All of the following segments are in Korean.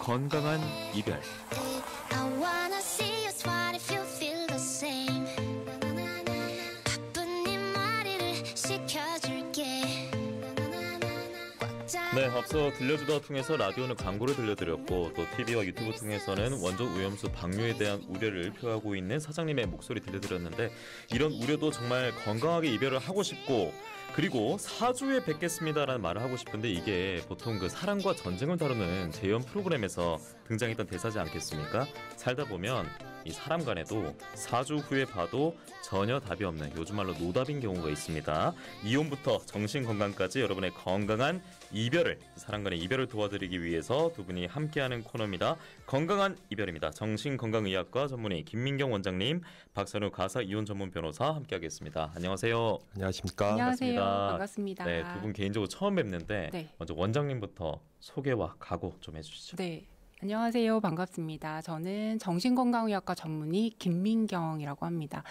건강한 이별. 네, 앞서 들려주다 통해서 라디오는 광고를 들려드렸고 또 TV와 유튜브 통해서는 원전 오염수 방류에 대한 우려를 표하고 있는 사장님의 목소리 들려드렸는데, 이런 우려도 정말 건강하게 이별을 하고 싶고 그리고 4주에 뵙겠습니다라는 말을 하고 싶은데, 이게 보통 그 사랑과 전쟁을 다루는 재연 프로그램에서 등장했던 대사지 않겠습니까? 살다 보면 이 사람 간에도 4주 후에 봐도 전혀 답이 없는, 요즘 말로 노답인 경우가 있습니다. 이혼부터 정신건강까지 여러분의 건강한 이별을, 사람 간의 이별을 도와드리기 위해서 두 분이 함께하는 코너입니다. 건강한 이별입니다. 정신건강의학과 전문의 김민경 원장님, 박선우 가사 이혼 전문 변호사 함께하겠습니다. 안녕하세요. 안녕하십니까? 안녕하세요. 반갑습니다. 네, 두 분 개인적으로 처음 뵙는데 네. 먼저 원장님부터 소개와 각오 좀 해주시죠. 네. 안녕하세요. 반갑습니다. 저는 정신건강의학과 전문의 김민경이라고 합니다.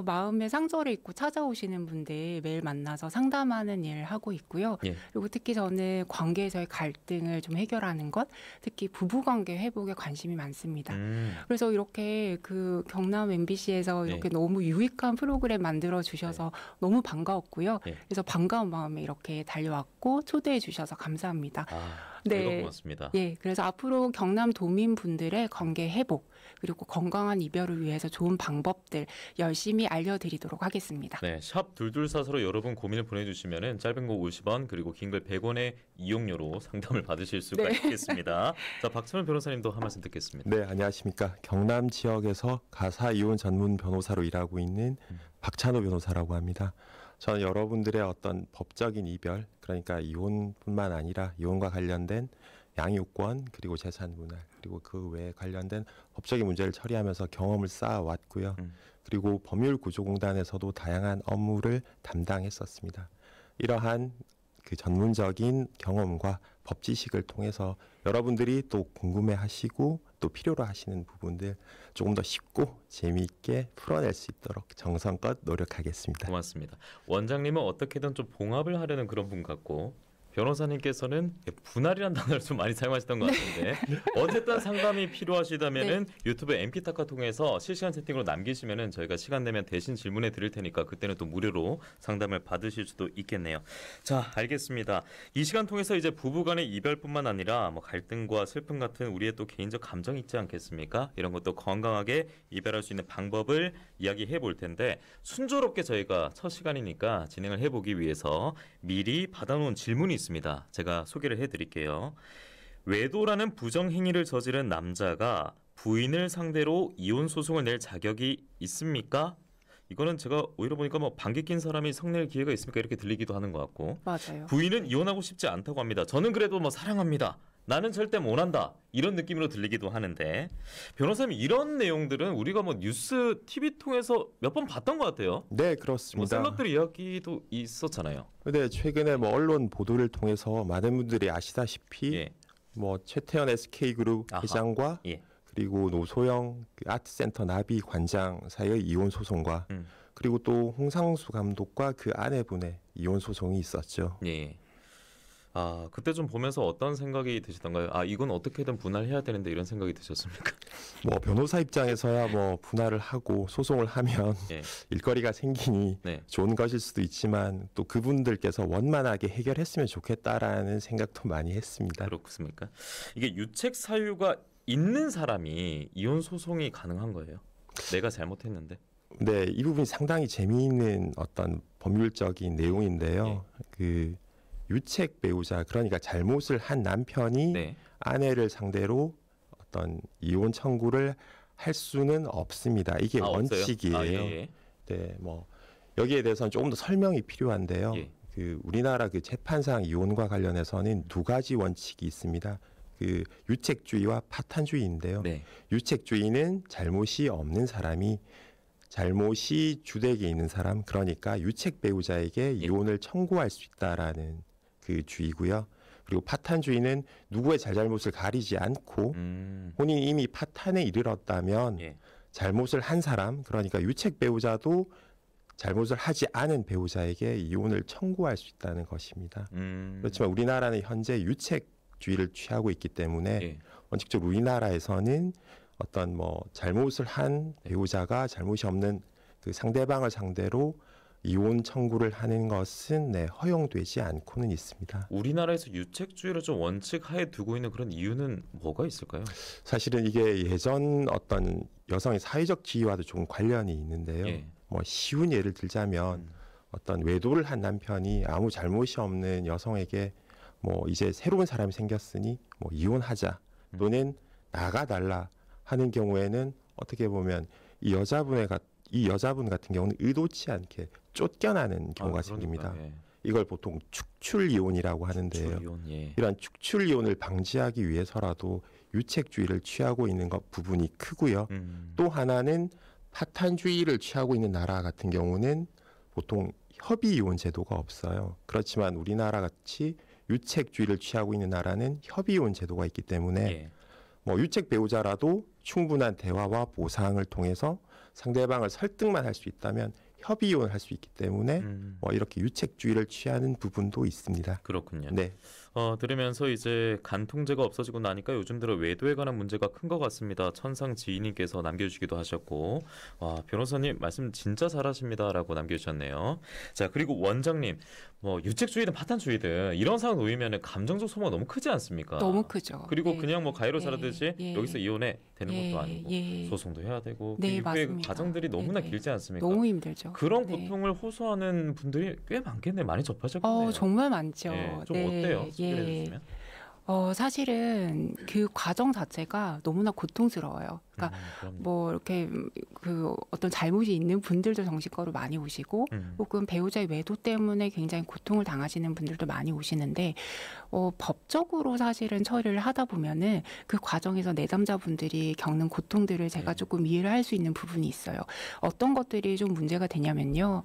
마음의 상처를 입고 찾아오시는 분들 매일 만나서 상담하는 일을 하고 있고요. 예. 그리고 특히 저는 관계에서의 갈등을 좀 해결하는 것, 특히 부부관계 회복에 관심이 많습니다. 그래서 이렇게 그 경남 MBC에서 이렇게 너무 유익한 프로그램 만들어 주셔서 너무 반가웠고요. 그래서 반가운 마음에 이렇게 달려왔고 초대해 주셔서 감사합니다. 네, 고맙습니다. 예, 그래서 앞으로 경남 도민분들의 관계 회복 그리고 건강한 이별을 위해서 좋은 방법들 열심히 알려드리도록 하겠습니다. 네, 샵 2244로 여러분 고민을 보내주시면은 짧은 거 50원 그리고 긴 글 100원의 이용료로 상담을 받으실 수가 있겠습니다. 자, 박선우 변호사님도 한 말씀 듣겠습니다. 네, 안녕하십니까? 경남 지역에서 가사 이혼 전문 변호사로 일하고 있는 박찬호 변호사라고 합니다. 저는 여러분들의 어떤 법적인 이별, 그러니까 이혼뿐만 아니라 이혼과 관련된 양육권 그리고 재산 분할 그리고 그 외에 관련된 법적인 문제를 처리하면서 경험을 쌓아왔고요. 그리고 법률구조공단에서도 다양한 업무를 담당했었습니다. 이러한 그 전문적인 경험과 법 지식을 통해서 여러분들이 또 궁금해하시고 또 필요로 하시는 부분들 조금 더 쉽고 재미있게 풀어낼 수 있도록 정성껏 노력하겠습니다. 고맙습니다. 원장님은 어떻게든 좀 봉합을 하려는 그런 분 같고, 변호사님께서는 분할이라는 단어를 좀 많이 사용하시던 것 같은데 어쨌든 상담이 필요하시다면은 유튜브 MP타카 통해서 실시간 채팅으로 남기시면은 저희가 시간 되면 대신 질문해 드릴 테니까 그때는 또 무료로 상담을 받으실 수도 있겠네요. 자, 알겠습니다. 이 시간 통해서 이제 부부간의 이별뿐만 아니라 뭐 갈등과 슬픔 같은 우리의 또 개인적 감정이 있지 않겠습니까? 이런 것도 건강하게 이별할 수 있는 방법을 이야기해 볼 텐데, 순조롭게 저희가 첫 시간이니까 진행을 해보기 위해서 미리 받아놓은 질문이 있습니다. 제가 소개를 해드릴게요. 외도라는 부정행위를 저지른 남자가 부인을 상대로 이혼 소송을 낼 자격이 있습니까? 이거는 제가 오히려 보니까 뭐 방귀 낀 사람이 성낼 기회가 있습니까? 이렇게 들리기도 하는 것 같고. 맞아요. 부인은 이혼하고 싶지 않다고 합니다. 저는 그래도 뭐 사랑합니다. 나는 절대 못한다. 이런 느낌으로 들리기도 하는데, 변호사님 이런 내용들은 우리가 뭐 뉴스, TV 통해서 몇 번 봤던 것 같아요. 네, 그렇습니다. 뭐 셀럽들 이야기도 있었잖아요. 네, 최근에 뭐 언론 보도를 통해서 많은 분들이 아시다시피 뭐 최태원 SK그룹 회장과 그리고 노소영 아트센터 나비 관장 사이의 이혼 소송과 그리고 또 홍상수 감독과 그 아내분의 이혼 소송이 있었죠. 예. 그때 좀 보면서 어떤 생각이 드시던가요? 이건 어떻게든 분할해야 되는데 이런 생각이 드셨습니까? 뭐 변호사 입장에서야 뭐 분할을 하고 소송을 하면 일거리가 생기니 좋은 것일 수도 있지만 또 그분들께서 원만하게 해결했으면 좋겠다라는 생각도 많이 했습니다. 그렇습니까? 이게 유책 사유가 있는 사람이 이혼 소송이 가능한 거예요? 내가 잘못했는데? 네, 이 부분이 상당히 재미있는 어떤 법률적인 내용인데요. 그 유책 배우자, 그러니까 잘못을 한 남편이 아내를 상대로 어떤 이혼 청구를 할 수는 없습니다. 이게 원칙이에요. 네, 뭐 여기에 대해서는 조금 더 설명이 필요한데요. 그 우리나라 그 재판상 이혼과 관련해서는 두 가지 원칙이 있습니다. 그 유책주의와 파탄주의인데요. 유책주의는 잘못이 없는 사람이 잘못이 주택에 있는 사람, 그러니까 유책 배우자에게 이혼을 청구할 수 있다라는 그 주의고요. 그리고 파탄주의는 누구의 잘잘못을 가리지 않고 본인이 이미 파탄에 이르렀다면 잘못을 한 사람, 그러니까 유책 배우자도 잘못을 하지 않은 배우자에게 이혼을 청구할 수 있다는 것입니다. 그렇지만 우리나라는 현재 유책 유책주의를 취하고 있기 때문에 예. 원칙적으로 우리나라에서는 어떤 뭐 잘못을 한 배우자가 잘못이 없는 그 상대방을 상대로 이혼 청구를 하는 것은 허용되지 않고는 있습니다. 우리나라에서 유책주의를 좀 원칙하에 두고 있는 그런 이유는 뭐가 있을까요? 사실은 이게 예전 어떤 여성의 사회적 지위와도 좀 관련이 있는데요. 예. 뭐 쉬운 예를 들자면 어떤 외도를 한 남편이 아무 잘못이 없는 여성에게 뭐 이제 새로운 사람이 생겼으니 뭐 이혼하자 또는 나가달라 하는 경우에는 어떻게 보면 이 여자분 같은 경우는 의도치 않게 쫓겨나는 경우가 생깁니다. 예. 이걸 보통 축출 이혼이라고 하는데요. 축출 이혼, 예. 이러한 축출 이혼을 방지하기 위해서라도 유책주의를 취하고 있는 것 부분이 크고요. 또 하나는 파탄주의를 취하고 있는 나라 같은 경우는 보통 협의 이혼 제도가 없어요. 그렇지만 우리나라 같이 유책주의를 취하고 있는 나라는 협의 이혼 제도가 있기 때문에 예. 뭐 유책 배우자라도 충분한 대화와 보상을 통해서 상대방을 설득만 할 수 있다면 협의 이혼을 할 수 있기 때문에 뭐 이렇게 유책주의를 취하는 부분도 있습니다. 그렇군요. 네. 들으면서 이제 간통죄가 없어지고 나니까 요즘 들어 외도에 관한 문제가 큰 것 같습니다. 천상 지인님께서 남겨주시기도 하셨고, 와, 변호사님 말씀 진짜 잘하십니다라고 남겨주셨네요. 자, 그리고 원장님, 뭐 유책주의든 파탄주의든 이런 상황 놓이면 감정적 소모가 너무 크지 않습니까? 너무 크죠. 그리고 네. 그냥 뭐 가해로 살아듯이 예. 여기서 이혼해 되는 예. 것도 아니고 예. 소송도 해야 되고 네, 그 이후에 맞습니다. 과정들이 너무나 네. 길지 않습니까? 너무 힘들죠. 그런 네. 고통을 호소하는 분들이 꽤 많겠네요. 많이 접하셨겠네요. 정말 많죠. 예, 좀 네. 어때요? 소개해 주시면. 사실은 그 과정 자체가 너무나 고통스러워요. 그러니까 그럼요. 뭐 이렇게 그 어떤 잘못이 있는 분들도 정신과로 많이 오시고 혹은 배우자의 외도 때문에 굉장히 고통을 당하시는 분들도 많이 오시는데 법적으로 사실은 처리를 하다 보면은 그 과정에서 내담자분들이 겪는 고통들을 제가 조금 이해를 할 수 있는 부분이 있어요. 어떤 것들이 좀 문제가 되냐면요.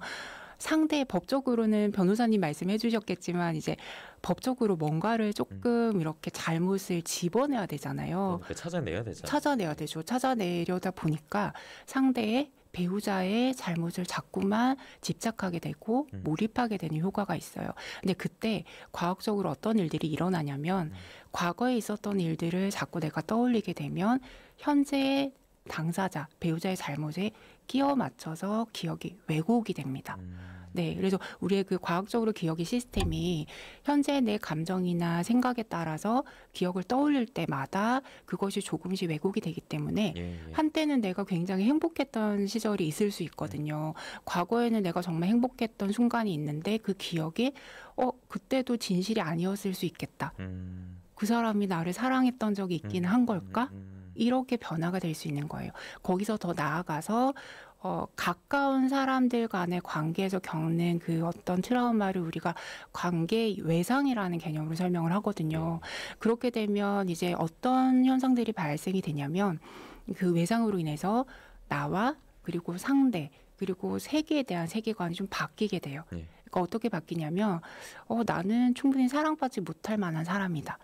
상대 법적으로는 변호사님 말씀해 주셨겠지만 이제 법적으로 뭔가를 조금 이렇게 잘못을 집어내야 되잖아요. 그러니까 찾아내야 되잖아요. 찾아내야 되죠. 찾아내려다 보니까 상대의 배우자의 잘못을 자꾸만 집착하게 되고 몰입하게 되는 효과가 있어요. 근데 그때 과학적으로 어떤 일들이 일어나냐면 과거에 있었던 일들을 자꾸 내가 떠올리게 되면 현재의 당사자, 배우자의 잘못에 끼워 맞춰서 기억이 왜곡이 됩니다. 네, 그래서 우리의 그 과학적으로 기억의 시스템이 현재 내 감정이나 생각에 따라서 기억을 떠올릴 때마다 그것이 조금씩 왜곡이 되기 때문에 한때는 내가 굉장히 행복했던 시절이 있을 수 있거든요. 과거에는 내가 정말 행복했던 순간이 있는데 그 기억이 그때도 진실이 아니었을 수 있겠다. 그 사람이 나를 사랑했던 적이 있기는 한 걸까? 이렇게 변화가 될 수 있는 거예요. 거기서 더 나아가서 가까운 사람들 간의 관계에서 겪는 그 어떤 트라우마를 우리가 관계 외상이라는 개념으로 설명을 하거든요. 그렇게 되면 이제 어떤 현상들이 발생이 되냐면 그 외상으로 인해서 나와 그리고 상대 그리고 세계에 대한 세계관이 좀 바뀌게 돼요. 그러니까 어떻게 바뀌냐면 나는 충분히 사랑받지 못할 만한 사람이다.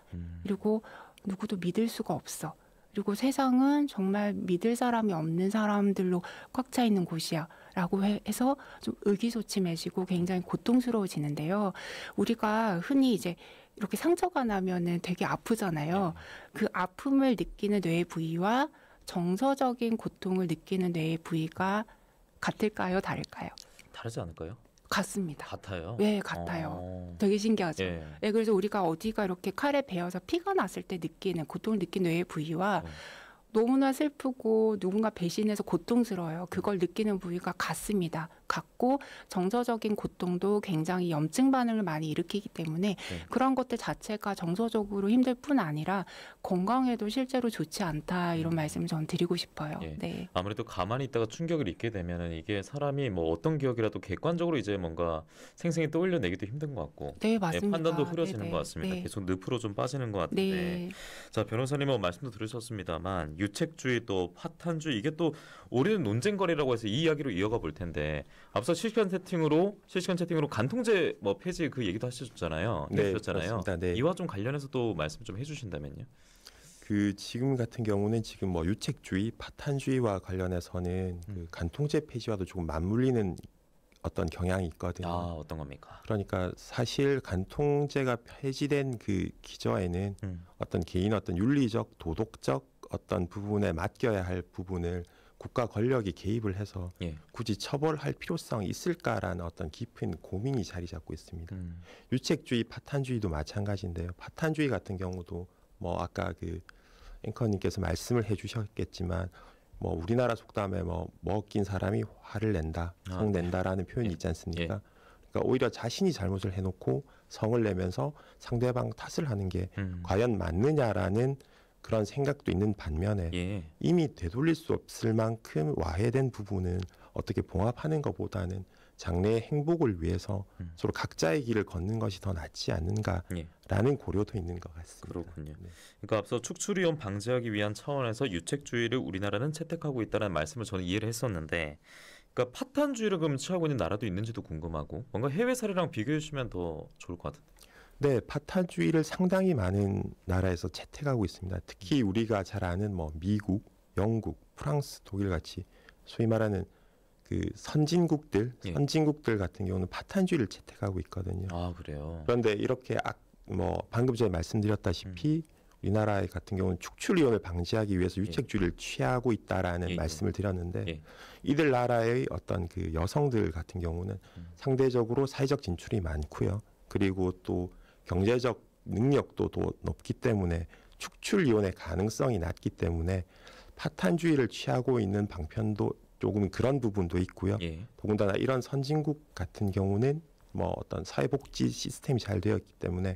그리고 누구도 믿을 수가 없어. 그리고 세상은 정말 믿을 사람이 없는 사람들로 꽉 차 있는 곳이야 라고 해서 좀 의기소침해지고 굉장히 고통스러워지는데요. 우리가 흔히 이제 이렇게 상처가 나면은 되게 아프잖아요. 그 아픔을 느끼는 뇌의 부위와 정서적인 고통을 느끼는 뇌의 부위가 같을까요? 다를까요? 다르지 않을까요? 같습니다. 같아요? 네, 같아요. 되게 신기하죠. 네, 그래서 우리가 어디가 이렇게 칼에 베어서 피가 났을 때 느끼는 고통을 느끼는 뇌의 부위와 너무나 슬프고 누군가 배신해서 고통스러워요. 그걸 느끼는 부위가 같습니다. 같고 정서적인 고통도 굉장히 염증 반응을 많이 일으키기 때문에 그런 것들 자체가 정서적으로 힘들 뿐 아니라 건강에도 실제로 좋지 않다 이런 말씀을 저는 드리고 싶어요. 네. 아무래도 가만히 있다가 충격을 입게 되면은 이게 사람이 뭐 어떤 기억이라도 객관적으로 이제 뭔가 생생히 떠올려내기도 힘든 것 같고 네, 맞습니다. 판단도 흐려지는 것 같습니다. 계속 늪으로 좀 빠지는 것 같은데 자, 변호사님은 말씀도 들으셨습니다만 유책주의 또 파탄주의 이게 또 오래된 논쟁거리라고 해서 이 이야기로 이어가 볼 텐데 앞서 실시간 채팅으로 간통죄 뭐 폐지 그 얘기도 하셨잖아요. 네, 하셨잖아요. 그렇습니다. 네. 이와 좀 관련해서 또 말씀 좀 해주신다면요. 그 지금 같은 경우는 지금 뭐 유책주의, 파탄주의와 관련해서는 그 간통죄 폐지와도 조금 맞물리는 어떤 경향이 있거든요. 아, 어떤 겁니까? 그러니까 사실 간통죄가 폐지된 그 기저에는 어떤 개인 어떤 윤리적, 도덕적 어떤 부분에 맡겨야 할 부분을 국가 권력이 개입을 해서 예. 굳이 처벌할 필요성이 있을까라는 어떤 깊은 고민이 자리 잡고 있습니다. 유책주의, 파탄주의도 마찬가지인데요. 파탄주의 같은 경우도 뭐 아까 그 앵커님께서 말씀을 해주셨겠지만 뭐 우리나라 속담에 뭐 먹긴 사람이 화를 낸다, 성 낸다라는 표현이 있지 않습니까? 그러니까 오히려 자신이 잘못을 해놓고 성을 내면서 상대방 탓을 하는 게 과연 맞느냐라는 그런 생각도 있는 반면에 이미 되돌릴 수 없을 만큼 와해된 부분은 어떻게 봉합하는 것보다는 장래의 행복을 위해서 서로 각자의 길을 걷는 것이 더 낫지 않는가라는 고려도 있는 것 같습니다. 그렇군요. 네. 그러니까 앞서 축출위험 방지하기 위한 차원에서 유책주의를 우리나라는 채택하고 있다는 말씀을 저는 이해를 했었는데, 그러니까 파탄주의를 그럼 취하고 있는 나라도 있는지도 궁금하고, 뭔가 해외 사례랑 비교해 주시면 더 좋을 것 같은데. 네, 파탄주의를 상당히 많은 나라에서 채택하고 있습니다. 특히 우리가 잘 아는 뭐 미국, 영국, 프랑스, 독일 같이 소위 말하는 그 선진국들 같은 경우는 파탄주의를 채택하고 있거든요. 아, 그래요? 그런데 이렇게 뭐 방금 전에 말씀드렸다시피 우리나라 같은 경우는 축출이혼을 방지하기 위해서 유책주의를 취하고 있다라는 말씀을 드렸는데 이들 나라의 어떤 그 여성들 같은 경우는 상대적으로 사회적 진출이 많고요. 그리고 또 경제적 능력도 더 높기 때문에 축출 이혼의 가능성이 낮기 때문에 파탄주의를 취하고 있는 방편도 조금 그런 부분도 있고요. 더군다나 이런 선진국 같은 경우는 뭐 어떤 사회복지 시스템이 잘 되어 있기 때문에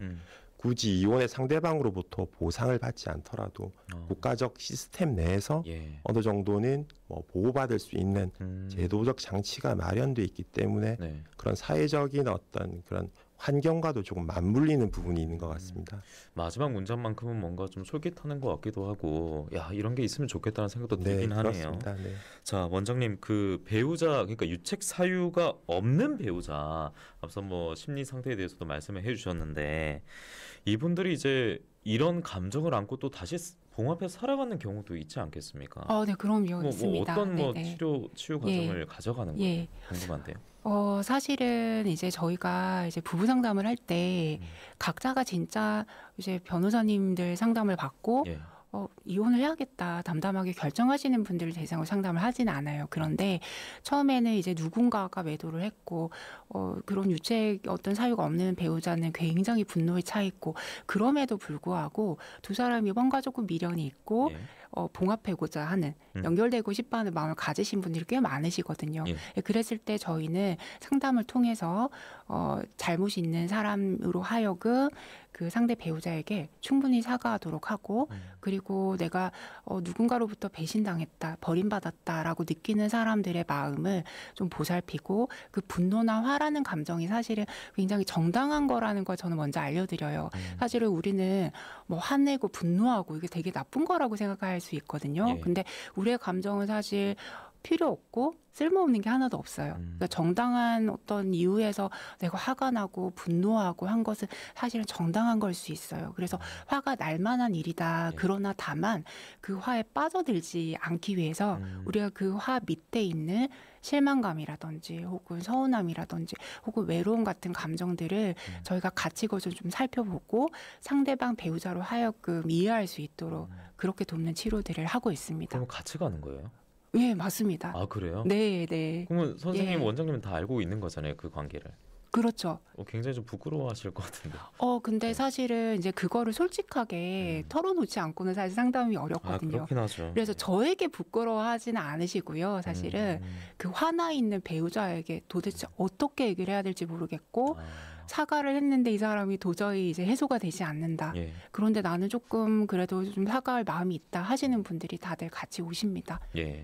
굳이 이혼의 상대방으로부터 보상을 받지 않더라도 국가적 시스템 내에서 어느 정도는 뭐 보호받을 수 있는 제도적 장치가 마련돼 있기 때문에 그런 사회적인 어떤 그런 환경과도 조금 맞물리는 부분이 있는 것 같습니다. 마지막 문장만큼은 뭔가 좀 솔깃하는 것 같기도 하고, 야, 이런 게 있으면 좋겠다는 생각도 들긴 하네요. 네. 자, 원장님, 그 배우자, 그러니까 유책 사유가 없는 배우자, 앞서 뭐 심리 상태에 대해서도 말씀을 해주셨는데, 이분들이 이제 이런 감정을 안고 또 다시 봉합해서 살아가는 경우도 있지 않겠습니까? 네, 그럼요. 뭐 있습니다. 어떤 뭐 네네. 치유 과정을 가져가는 거예요? 궁금한데요. 사실은 이제 저희가 이제 부부 상담을 할 때 각자가 진짜 이제 변호사님들 상담을 받고 이혼을 해야겠다 담담하게 결정하시는 분들을 대상으로 상담을 하지는 않아요. 그런데 처음에는 이제 누군가가 매도를 했고 그런 유책 어떤 사유가 없는 배우자는 굉장히 분노에 차 있고, 그럼에도 불구하고 두 사람이 뭔가 조금 미련이 있고 봉합하고자 하는, 연결되고 싶어하는 마음을 가지신 분들이 꽤 많으시거든요. 그랬을 때 저희는 상담을 통해서 잘못이 있는 사람으로 하여금 그 상대 배우자에게 충분히 사과하도록 하고, 그리고 내가 누군가로부터 배신당했다, 버림받았다라고 느끼는 사람들의 마음을 좀 보살피고, 그 분노나 화라는 감정이 사실은 굉장히 정당한 거라는 걸 저는 먼저 알려드려요. 사실은 우리는 뭐 화내고 분노하고 이게 되게 나쁜 거라고 생각할 수 있거든요. 근데 우리의 감정은 사실 필요 없고 쓸모없는 게 하나도 없어요. 그러니까 정당한 어떤 이유에서 내가 화가 나고 분노하고 한 것은 사실은 정당한 걸 수 있어요. 그래서 화가 날 만한 일이다. 그러나 다만 그 화에 빠져들지 않기 위해서 우리가 그 화 밑에 있는 실망감이라든지 혹은 서운함이라든지 혹은 외로움 같은 감정들을 저희가 같이 것을 좀 살펴보고 상대방 배우자로 하여금 이해할 수 있도록 그렇게 돕는 치료들을 하고 있습니다. 그럼 같이 가는 거예요? 예, 맞습니다. 아, 그래요? 네, 네. 그러면 선생님, 원장님은 다 알고 있는 거잖아요, 그 관계를. 그렇죠. 굉장히 좀 부끄러워하실 것 같은데. 근데 사실은 이제 그거를 솔직하게 털어놓지 않고는 사실 상담이 어렵거든요. 그렇긴 하죠. 그래서 저에게 부끄러워하지는 않으시고요. 사실은 그 화나 있는 배우자에게 도대체 어떻게 얘기를 해야 될지 모르겠고, 사과를 했는데 이 사람이 도저히 이제 해소가 되지 않는다. 그런데 나는 조금 그래도 좀 사과할 마음이 있다 하시는 분들이 다들 같이 오십니다.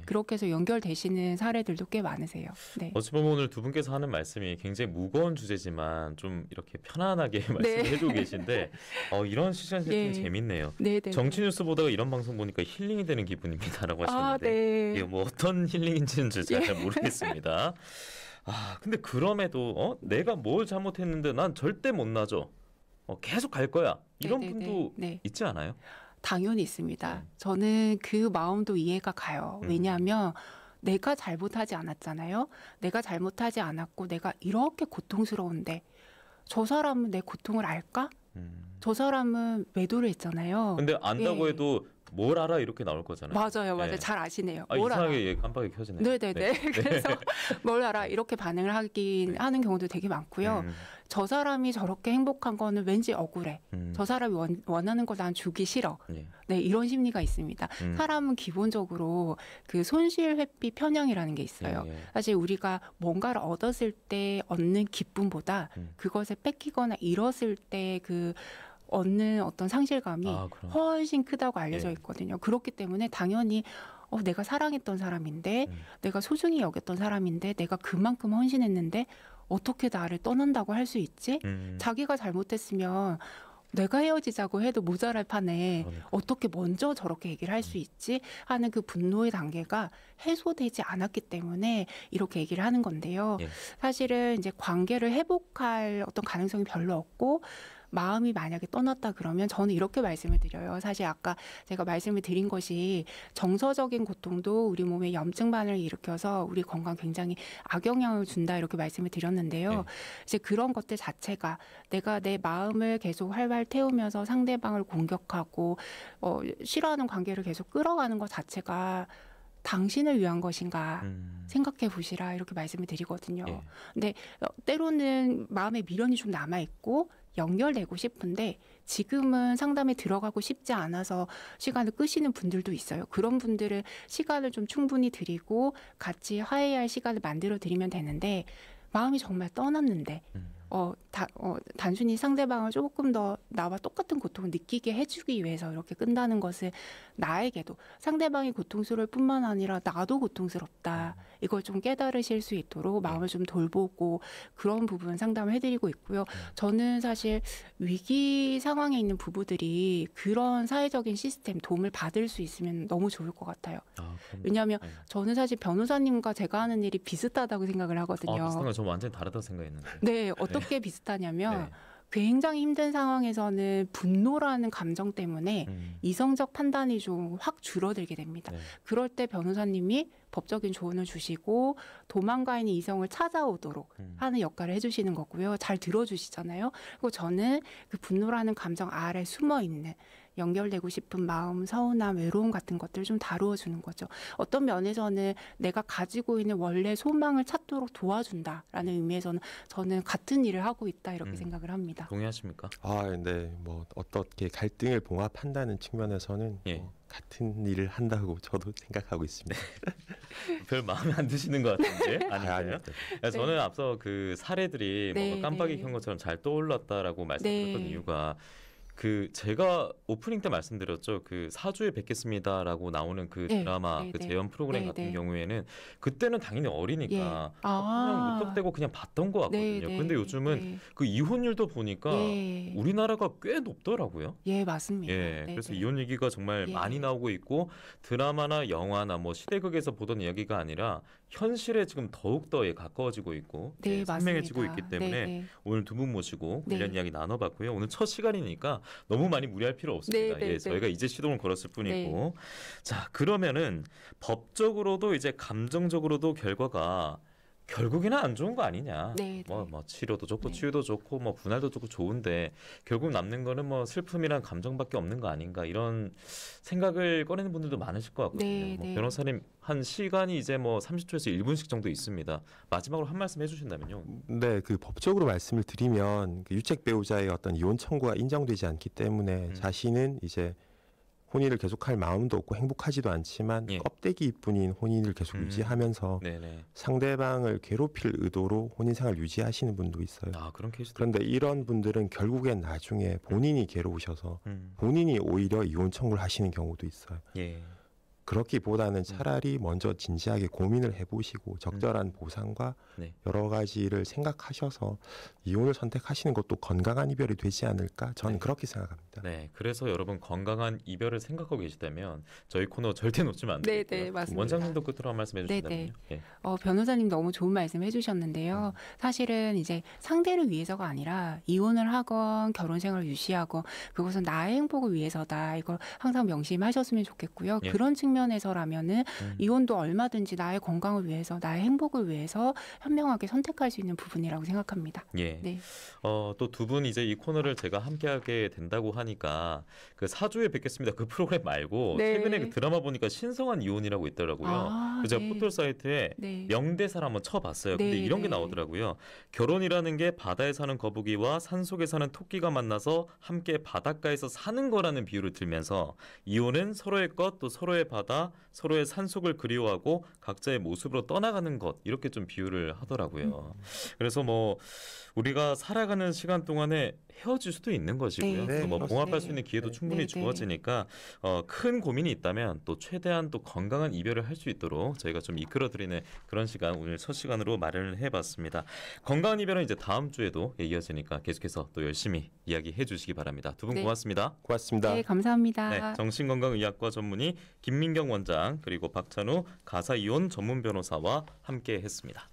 그렇게 해서 연결되시는 사례들도 꽤 많으세요. 네. 어찌 보면 오늘 두 분께서 하는 말씀이 굉장히 무거운 주제지만 좀 이렇게 편안하게 말씀해주고 계신데 이런 시간 세팅 재밌네요. 정치뉴스 보다가 이런 방송 보니까 힐링이 되는 기분입니다라고 하시는데 이게 뭐 어떤 힐링인지는 제가 잘 모르겠습니다. 근데 그럼에도 내가 뭘 잘못했는데 난 절대 못 놔줘. 계속 갈 거야. 이런 분도 있지 않아요? 당연히 있습니다. 저는 그 마음도 이해가 가요. 왜냐하면 내가 잘못하지 않았잖아요. 내가 잘못하지 않았고 내가 이렇게 고통스러운데 저 사람은 내 고통을 알까? 저 사람은 외도를 했잖아요. 근데 안다고 해도 뭘 알아 이렇게 나올 거잖아요. 맞아요. 네. 잘 아시네요. 뭘 이상하게 알아? 깜빡이 켜지네요. 네네네. 네. 그래서 뭘 알아 이렇게 반응을 하는 경우도 되게 많고요. 저 사람이 저렇게 행복한 거는 왠지 억울해. 저 사람이 원하는 거 난 주기 싫어. 네, 이런 심리가 있습니다. 사람은 기본적으로 그 손실 회피 편향이라는 게 있어요. 사실 우리가 뭔가를 얻었을 때 얻는 기쁨보다 그것을 뺏기거나 잃었을 때 그 얻는 어떤 상실감이 훨씬 크다고 알려져 있거든요. 그렇기 때문에 당연히 내가 사랑했던 사람인데 내가 소중히 여겼던 사람인데 내가 그만큼 헌신했는데 어떻게 나를 떠난다고 할 수 있지? 자기가 잘못했으면 내가 헤어지자고 해도 모자랄 판에 어떻게 먼저 저렇게 얘기를 할 수 있지? 하는 그 분노의 단계가 해소되지 않았기 때문에 이렇게 얘기를 하는 건데요. 사실은 이제 관계를 회복할 어떤 가능성이 별로 없고 마음이 만약에 떠났다 그러면 저는 이렇게 말씀을 드려요. 사실 아까 제가 말씀을 드린 것이 정서적인 고통도 우리 몸에 염증 반응을 일으켜서 우리 건강 굉장히 악영향을 준다 이렇게 말씀을 드렸는데요. 이제 그런 것들 자체가 내가 내 마음을 계속 활활 태우면서 상대방을 공격하고 싫어하는 관계를 계속 끌어가는 것 자체가 당신을 위한 것인가 생각해 보시라 이렇게 말씀을 드리거든요. 근데 때로는 마음에 미련이 좀 남아있고 연결되고 싶은데 지금은 상담에 들어가고 싶지 않아서 시간을 끄시는 분들도 있어요. 그런 분들은 시간을 좀 충분히 드리고 같이 화해할 시간을 만들어 드리면 되는데 마음이 정말 떠났는데 단순히 상대방을 조금 더 나와 똑같은 고통을 느끼게 해주기 위해서 이렇게 끈다는 것은 나에게도 상대방이 고통스러울 뿐만 아니라 나도 고통스럽다. 이걸 좀 깨달으실 수 있도록 마음을 좀 돌보고 그런 부분 상담을 해드리고 있고요. 저는 사실 위기 상황에 있는 부부들이 그런 사회적인 시스템 도움을 받을 수 있으면 너무 좋을 것 같아요. 왜냐하면 저는 사실 변호사님과 제가 하는 일이 비슷하다고 생각을 하거든요. 비슷한 거 저 완전히 다르다고 생각했는데. 네, 어떻게 비슷하냐면 굉장히 힘든 상황에서는 분노라는 감정 때문에 이성적 판단이 좀 확 줄어들게 됩니다. 그럴 때 변호사님이 법적인 조언을 주시고 도망가 있는 이성을 찾아오도록 하는 역할을 해주시는 거고요. 잘 들어주시잖아요. 그리고 저는 그 분노라는 감정 아래 숨어 있는 연결되고 싶은 마음, 서운함, 외로움 같은 것들을 좀 다루어 주는 거죠. 어떤 면에서는 내가 가지고 있는 원래 소망을 찾도록 도와준다라는 의미에서는 저는 같은 일을 하고 있다 이렇게 생각을 합니다. 동의하십니까? 네. 뭐 어떻게 갈등을 봉합한다는 측면에서는 같은 일을 한다고 저도 생각하고 있습니다. 별 마음에 안 드시는 것 같은데 아닌가요? 저는 앞서 그 사례들이 뭔가 깜빡이 켠 것처럼 잘 떠올랐다라고 말씀드렸던 이유가 제가 오프닝 때 말씀드렸죠. 그 사주에 뵙겠습니다라고 나오는 그 드라마 그 재연 프로그램 같은 경우에는 그때는 당연히 어리니까 그냥 무턱대고 그냥 봤던 것 같거든요. 근데 요즘은 그 이혼율도 보니까 우리나라가 꽤 높더라고요. 맞습니다. 그래서 이혼 얘기가 정말 많이 나오고 있고 드라마나 영화나 뭐 시대극에서 보던 이야기가 아니라 현실에 지금 더욱더 가까워지고 있고 선명해지고 있기 때문에 오늘 두 분 모시고 관련 이야기 나눠봤고요. 오늘 첫 시간이니까 너무 많이 무리할 필요 없습니다. 저희가 이제 시동을 걸었을 뿐이고. 자, 그러면은 법적으로도 이제 감정적으로도 결과가 결국에는 안 좋은 거 아니냐. 뭐 치료도 좋고 치유도 좋고 뭐 분할도 좋고 좋은데 결국 남는 거는 뭐 슬픔이란 감정밖에 없는 거 아닌가 이런 생각을 꺼내는 분들도 많으실 것 같거든요. 변호사님 한 시간이 이제 뭐 30초에서 1분씩 정도 있습니다. 마지막으로 한 말씀 해주신다면요. 네, 그 법적으로 말씀을 드리면 그 유책 배우자의 어떤 이혼 청구가 인정되지 않기 때문에 자신은 이제 혼인을 계속할 마음도 없고 행복하지도 않지만 껍데기뿐인 혼인을 계속 유지하면서 상대방을 괴롭힐 의도로 혼인생활 유지하시는 분도 있어요. 그런 케이스도 그런데 이런 분들은 결국엔 나중에 본인이 괴로우셔서 본인이 오히려 이혼 청구를 하시는 경우도 있어요. 그렇기보다는 차라리 먼저 진지하게 고민을 해보시고 적절한 보상과 여러 가지를 생각하셔서 이혼을 선택하시는 것도 건강한 이별이 되지 않을까 저는 그렇게 생각합니다. 그래서 여러분 건강한 이별을 생각하고 계시다면 저희 코너 절대 놓치면 안 되고요. 맞습니다. 원장님도 끝으로 한 말씀 해주신다면요. 변호사님 너무 좋은 말씀 해주셨는데요. 사실은 이제 상대를 위해서가 아니라 이혼을 하건 결혼 생활을 유지하건 그것은 나의 행복을 위해서다. 이걸 항상 명심하셨으면 좋겠고요. 그런 측면 측면에서라면은 이혼도 얼마든지 나의 건강을 위해서, 나의 행복을 위해서 현명하게 선택할 수 있는 부분이라고 생각합니다. 예. 네. 또 두 분 이제 이 코너를 제가 함께하게 된다고 하니까 그 사주에 뵙겠습니다. 그 프로그램 말고 네. 최근에 그 드라마 보니까 신성한 이혼이라고 있더라고요. 그래서 제가 포털 사이트에 명대사를 한번 쳐봤어요. 근데 이런 게 나오더라고요. 결혼이라는 게 바다에 사는 거북이와 산속에 사는 토끼가 만나서 함께 바닷가에서 사는 거라는 비유를 들면서 이혼은 서로의 것, 또 서로의 바다, 서로의 산속을 그리워하고 각자의 모습으로 떠나가는 것, 이렇게 좀 비유를 하더라고요. 그래서 뭐 우리가 살아가는 시간 동안에 헤어질 수도 있는 것이고요. 네. 또 뭐 네. 봉합할 수 있는 기회도 충분히 네. 주어지니까 큰 고민이 있다면 또 최대한 또 건강한 이별을 할 수 있도록 저희가 좀 이끌어드리는 그런 시간, 오늘 첫 시간으로 마련을 해봤습니다. 건강한 이별은 이제 다음 주에도 이어지니까 계속해서 또 열심히 이야기해 주시기 바랍니다. 두 분 고맙습니다. 고맙습니다. 네, 감사합니다. 네, 정신건강의학과 전문의 김민경 원장, 그리고 박찬우 가사이혼 전문 변호사와 함께했습니다.